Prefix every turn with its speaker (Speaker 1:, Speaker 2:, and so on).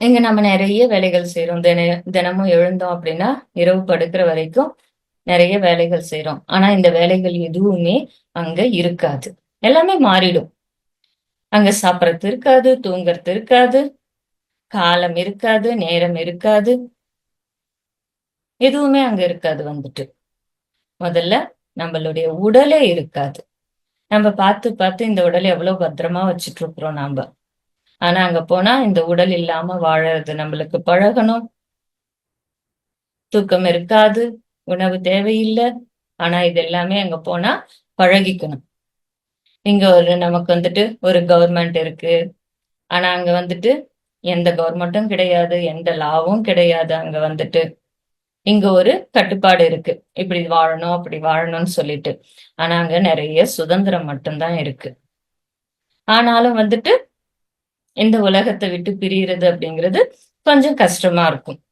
Speaker 1: இங்க நம்ம நிறைய வேலைகள் செய்றோம். தினமும் எழுந்தோம் அப்படின்னா, இரவு படுக்கிற வரைக்கும் நிறைய வேலைகள் செய்றோம். ஆனா, இந்த வேலைகள் எதுவுமே அங்க இருக்காது. எல்லாமே மாறிடும். அங்க சாப்பிடறது இருக்காது, தூங்குறது இருக்காது, காலம் இருக்காது, நேரம் இருக்காது. எதுவுமே அங்க இருக்காது வந்துட்டு. முதல்ல நம்மளுடைய உடலே இருக்காது. நம்ம பார்த்து, பார்த்து இந்த உடல எவ்வளோ பத்திரமா வச்சுட்டு இருக்கிறோம் நாம்ப. ஆனா, அங்க போனா இந்த உடல் இல்லாம வாழறது நம்மளுக்கு பழகணும். தூக்கம் இருக்காது, உணவு தேவையில்ல. ஆனா, இது எல்லாமே அங்க போனா பழகிக்கணும். இங்க நமக்கு வந்துட்டு ஒரு கவர்மெண்ட் இருக்கு. ஆனா, அங்க வந்துட்டு எந்த கவர்மெண்ட்டும் கிடையாது. எந்த லாவும் கிடையாது அங்க வந்துட்டு. இங்க ஒரு கட்டுப்பாடு இருக்கு. இப்படி வாழணும், அப்படி வாழணும்னு சொல்லிட்டு. ஆனா, அங்க நெறைய சுதந்திரம் மட்டும் தான் இருக்கு. ஆனாலும் வந்துட்டு இந்த உலகத்த விட்டு பிரியறது அப்படிங்கிறது கொஞ்சம் கஷ்டமா இருக்கும்.